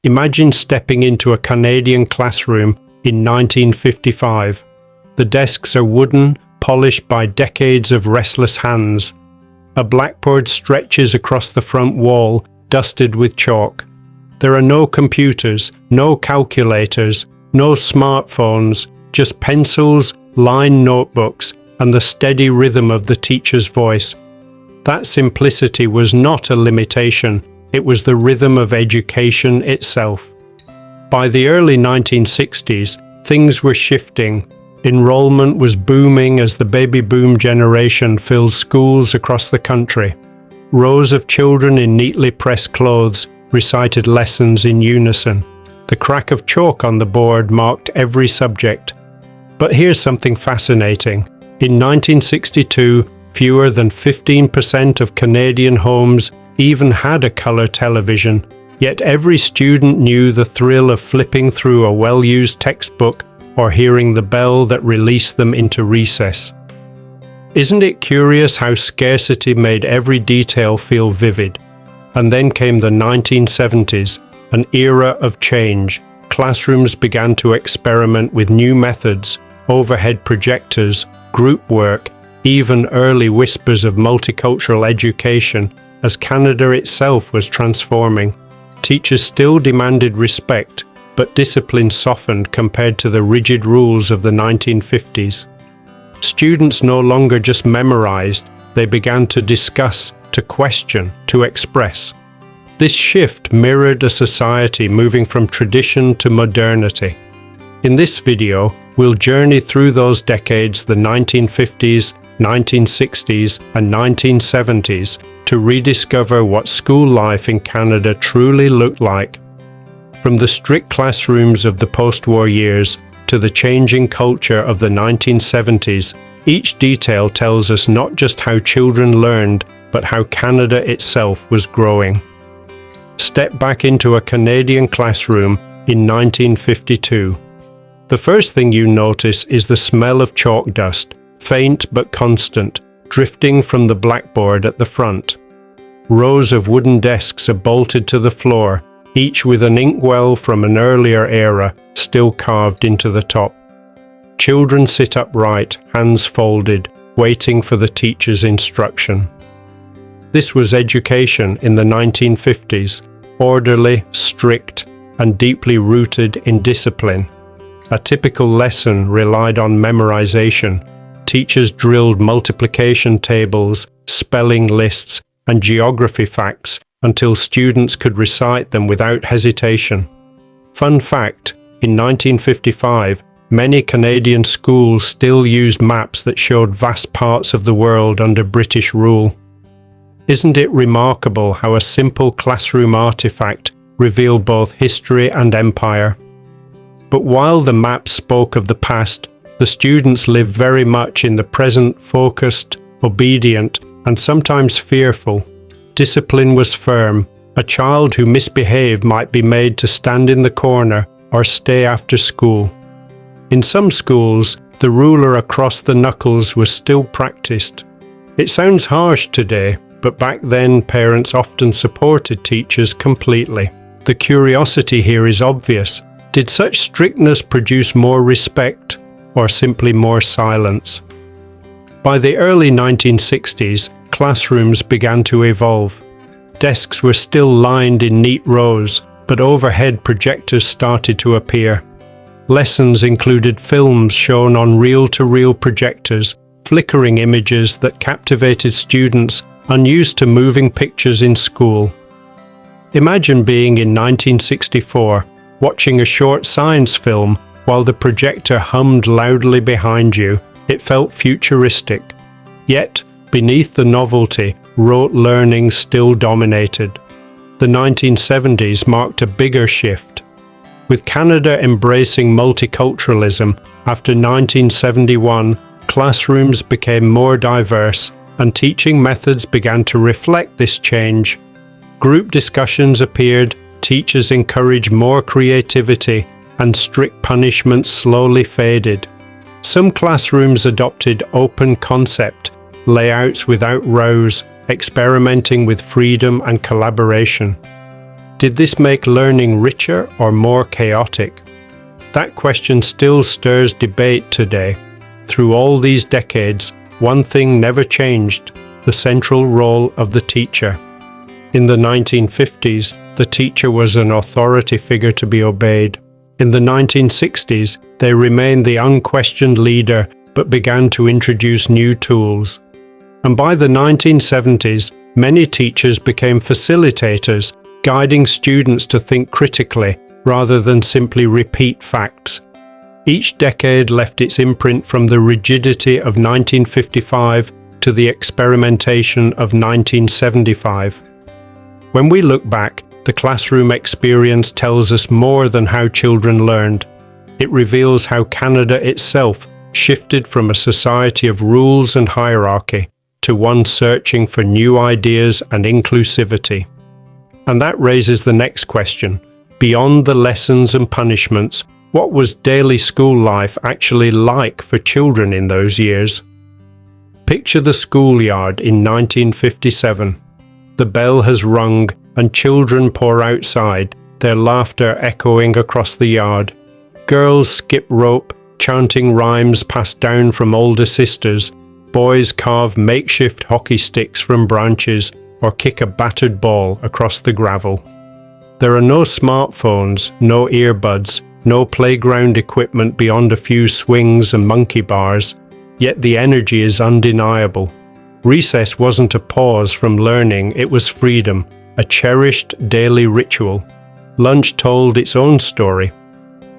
Imagine stepping into a Canadian classroom in 1955. The desks are wooden, polished by decades of restless hands. A blackboard stretches across the front wall, dusted with chalk. There are no computers, no calculators, no smartphones, just pencils, lined notebooks, and the steady rhythm of the teacher's voice. That simplicity was not a limitation, it was the rhythm of education itself. By the early 1960s, things were shifting. Enrollment was booming as the baby boom generation filled schools across the country. Rows of children in neatly pressed clothes recited lessons in unison. The crack of chalk on the board marked every subject. But here's something fascinating. In 1962, fewer than 15% of Canadian homes even had a colour television, yet every student knew the thrill of flipping through a well-used textbook or hearing the bell that released them into recess. Isn't it curious how scarcity made every detail feel vivid? And then came the 1970s, an era of change. Classrooms began to experiment with new methods, overhead projectors, group work, even early whispers of multicultural education as Canada itself was transforming. Teachers still demanded respect, but discipline softened compared to the rigid rules of the 1950s. Students no longer just memorized, they began to discuss, to question, to express. This shift mirrored a society moving from tradition to modernity. In this video, we'll journey through those decades, the 1950s, 1960s, and 1970s, to rediscover what school life in Canada truly looked like. From the strict classrooms of the post-war years to the changing culture of the 1970s, each detail tells us not just how children learned, but how Canada itself was growing. Step back into a Canadian classroom in 1952. The first thing you notice is the smell of chalk dust, faint but constant, drifting from the blackboard at the front. Rows of wooden desks are bolted to the floor, each with an inkwell from an earlier era still carved into the top. Children sit upright, hands folded, waiting for the teacher's instruction. This was education in the 1950s, orderly, strict, and deeply rooted in discipline. A typical lesson relied on memorization. Teachers drilled multiplication tables, spelling lists, and geography facts until students could recite them without hesitation. Fun fact, in 1955, many Canadian schools still used maps that showed vast parts of the world under British rule. Isn't it remarkable how a simple classroom artifact revealed both history and empire? But while the maps spoke of the past, the students lived very much in the present, focused, obedient, and sometimes fearful. Discipline was firm. A child who misbehaved might be made to stand in the corner or stay after school. In some schools, the ruler across the knuckles was still practiced. It sounds harsh today, but back then parents often supported teachers completely. The curiosity here is obvious. Did such strictness produce more respect or simply more silence? By the early 1960s, classrooms began to evolve. Desks were still lined in neat rows, but overhead projectors started to appear. Lessons included films shown on reel-to-reel projectors, flickering images that captivated students unused to moving pictures in school. Imagine being in 1964, watching a short science film while the projector hummed loudly behind you. It felt futuristic. Yet, beneath the novelty, rote learning still dominated. The 1970s marked a bigger shift. With Canada embracing multiculturalism after 1971, classrooms became more diverse, and teaching methods began to reflect this change. Group discussions appeared, teachers encouraged more creativity, and strict punishments slowly faded. Some classrooms adopted open concept layouts without rows, experimenting with freedom and collaboration. Did this make learning richer or more chaotic? That question still stirs debate today. Through all these decades, one thing never changed: the central role of the teacher. In the 1950s, the teacher was an authority figure to be obeyed. In the 1960s, they remained the unquestioned leader but began to introduce new tools. And by the 1970s, many teachers became facilitators, guiding students to think critically rather than simply repeat facts. Each decade left its imprint, from the rigidity of 1955 to the experimentation of 1975. When we look back, the classroom experience tells us more than how children learned. It reveals how Canada itself shifted from a society of rules and hierarchy to one searching for new ideas and inclusivity. And that raises the next question. Beyond the lessons and punishments, what was daily school life actually like for children in those years? Picture the schoolyard in 1957. The bell has rung and children pour outside, their laughter echoing across the yard. Girls skip rope, chanting rhymes passed down from older sisters. Boys carve makeshift hockey sticks from branches or kick a battered ball across the gravel. There are no smartphones, no earbuds, no playground equipment beyond a few swings and monkey bars, yet the energy is undeniable. Recess wasn't a pause from learning, it was freedom, a cherished daily ritual. Lunch told its own story.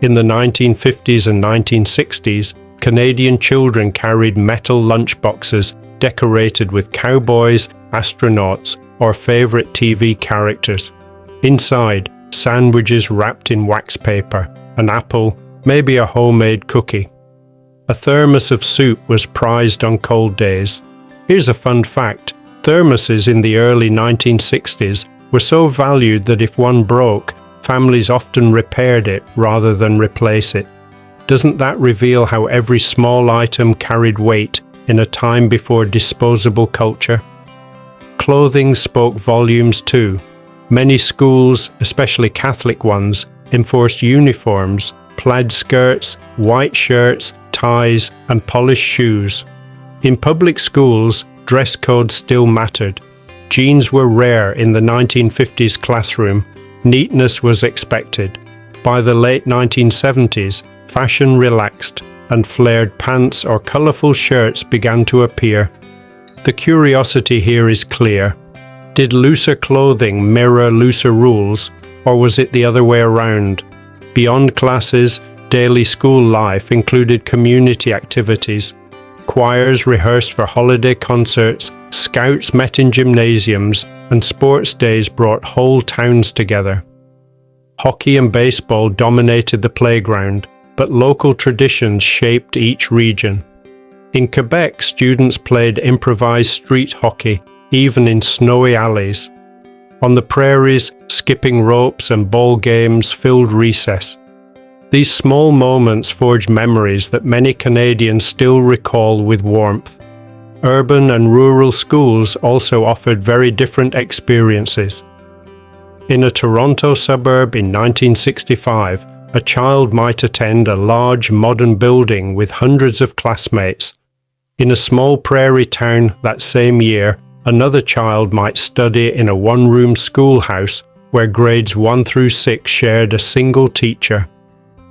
In the 1950s and 1960s, Canadian children carried metal lunchboxes decorated with cowboys, astronauts, or favourite TV characters. Inside, sandwiches wrapped in wax paper, an apple, maybe a homemade cookie. A thermos of soup was prized on cold days. Here's a fun fact. Thermoses in the early 1960s were so valued that if one broke, families often repaired it rather than replace it. Doesn't that reveal how every small item carried weight in a time before disposable culture? Clothing spoke volumes too. Many schools, especially Catholic ones, enforced uniforms, plaid skirts, white shirts, ties, and polished shoes. In public schools, dress code still mattered. Jeans were rare in the 1950s classroom. Neatness was expected. By the late 1970s, fashion relaxed, and flared pants or colourful shirts began to appear. The curiosity here is clear. Did looser clothing mirror looser rules, or was it the other way around? Beyond classes, daily school life included community activities. Choirs rehearsed for holiday concerts, scouts met in gymnasiums, and sports days brought whole towns together. Hockey and baseball dominated the playground, but local traditions shaped each region. In Quebec, students played improvised street hockey, even in snowy alleys. On the prairies, skipping ropes and ball games filled recess. These small moments forged memories that many Canadians still recall with warmth. Urban and rural schools also offered very different experiences. In a Toronto suburb in 1965, a child might attend a large modern building with hundreds of classmates. In a small prairie town that same year, another child might study in a one-room schoolhouse where grades 1 through 6 shared a single teacher.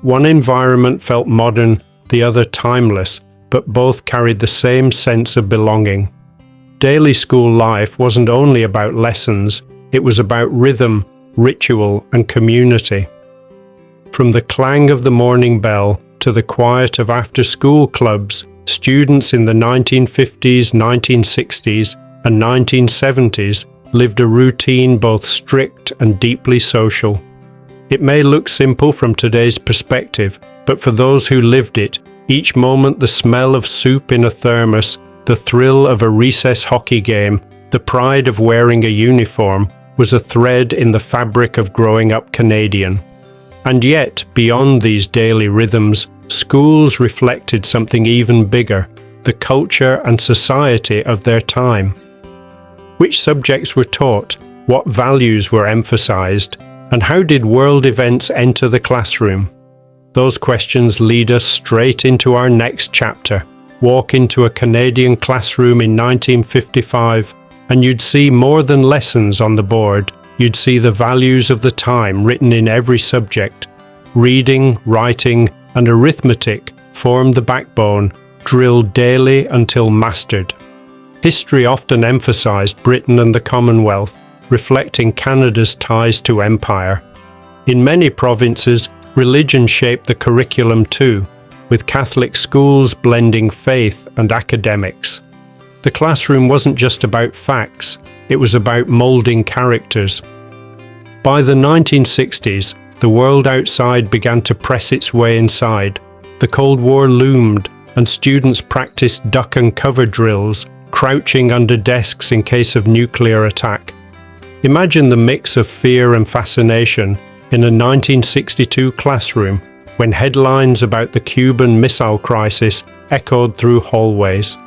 One environment felt modern, the other timeless, but both carried the same sense of belonging. Daily school life wasn't only about lessons, it was about rhythm, ritual, and community. From the clang of the morning bell to the quiet of after-school clubs, students in the 1950s, 1960s, and 1970s lived a routine both strict and deeply social. It may look simple from today's perspective, but for those who lived it, each moment the smell of soup in a thermos, the thrill of a recess hockey game, the pride of wearing a uniform, was a thread in the fabric of growing up Canadian. And yet, beyond these daily rhythms, schools reflected something even bigger, the culture and society of their time. Which subjects were taught? What values were emphasized? And how did world events enter the classroom? Those questions lead us straight into our next chapter. Walk into a Canadian classroom in 1955, and you'd see more than lessons on the board. You'd see the values of the time written in every subject. Reading, writing, and arithmetic formed the backbone, drilled daily until mastered. History often emphasized Britain and the Commonwealth, reflecting Canada's ties to empire. In many provinces, religion shaped the curriculum too, with Catholic schools blending faith and academics. The classroom wasn't just about facts, it was about molding characters. By the 1960s, the world outside began to press its way inside. The Cold War loomed, and students practiced duck and cover drills, crouching under desks in case of nuclear attack. Imagine the mix of fear and fascination in a 1962 classroom when headlines about the Cuban Missile Crisis echoed through hallways.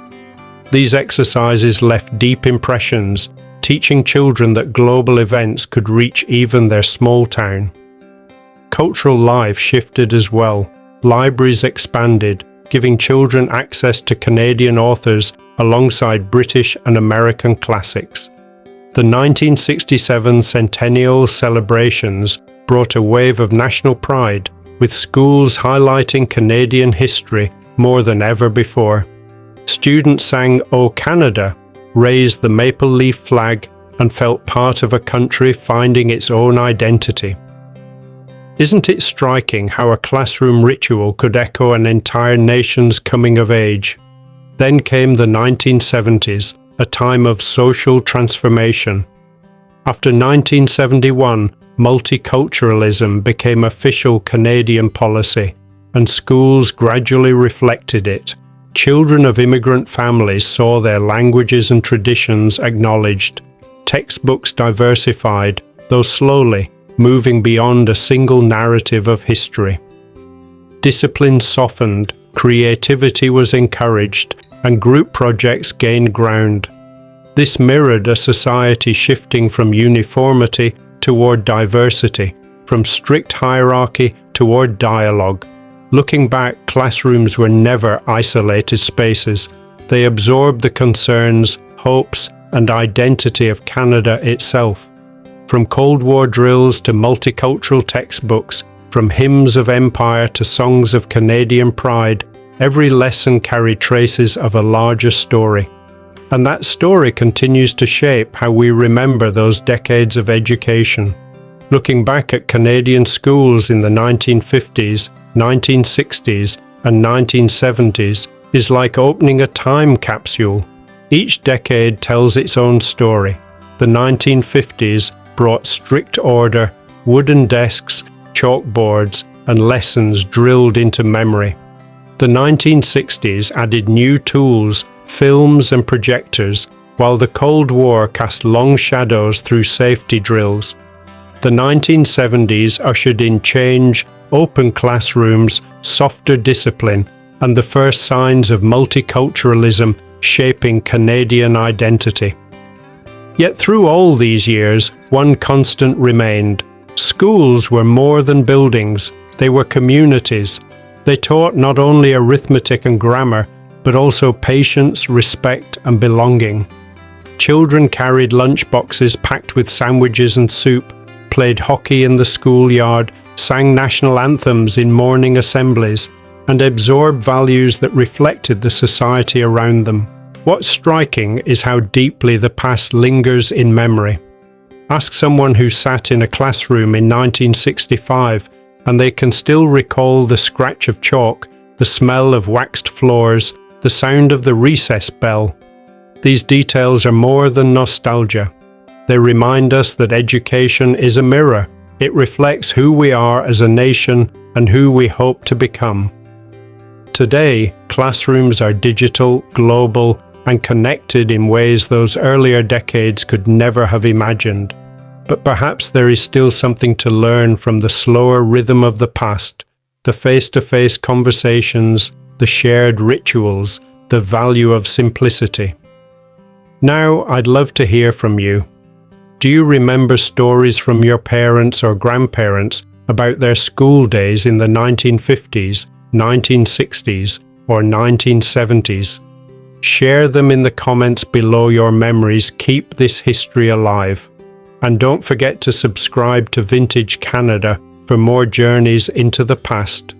These exercises left deep impressions, teaching children that global events could reach even their small town. Cultural life shifted as well. Libraries expanded, giving children access to Canadian authors alongside British and American classics. The 1967 centennial celebrations brought a wave of national pride, with schools highlighting Canadian history more than ever before. Students sang "O Canada," raised the maple leaf flag, and felt part of a country finding its own identity. Isn't it striking how a classroom ritual could echo an entire nation's coming of age? Then came the 1970s, a time of social transformation. After 1971, multiculturalism became official Canadian policy, and schools gradually reflected it. Children of immigrant families saw their languages and traditions acknowledged. Textbooks diversified, though slowly, moving beyond a single narrative of history. Discipline softened, creativity was encouraged, and group projects gained ground. This mirrored a society shifting from uniformity toward diversity, from strict hierarchy toward dialogue. Looking back, classrooms were never isolated spaces. They absorbed the concerns, hopes, and identity of Canada itself. From Cold War drills to multicultural textbooks, from hymns of empire to songs of Canadian pride, every lesson carried traces of a larger story. And that story continues to shape how we remember those decades of education. Looking back at Canadian schools in the 1950s, 1960s, and 1970s is like opening a time capsule. Each decade tells its own story. The 1950s brought strict order, wooden desks, chalkboards, and lessons drilled into memory. The 1960s added new tools, films and projectors, while the Cold War cast long shadows through safety drills. The 1970s ushered in change, open classrooms, softer discipline, and the first signs of multiculturalism shaping Canadian identity. Yet through all these years, one constant remained. Schools were more than buildings, they were communities. They taught not only arithmetic and grammar, but also patience, respect, and belonging. Children carried lunchboxes packed with sandwiches and soup, played hockey in the schoolyard, sang national anthems in morning assemblies, and absorbed values that reflected the society around them. What's striking is how deeply the past lingers in memory. Ask someone who sat in a classroom in 1965, and they can still recall the scratch of chalk, the smell of waxed floors, the sound of the recess bell. These details are more than nostalgia. They remind us that education is a mirror. It reflects who we are as a nation and who we hope to become. Today, classrooms are digital, global, and connected in ways those earlier decades could never have imagined. But perhaps there is still something to learn from the slower rhythm of the past, the face-to-face conversations, the shared rituals, the value of simplicity. Now, I'd love to hear from you. Do you remember stories from your parents or grandparents about their school days in the 1950s, 1960s, or 1970s? Share them in the comments below your memories. Keep this history alive. And don't forget to subscribe to Vintage Canada for more journeys into the past.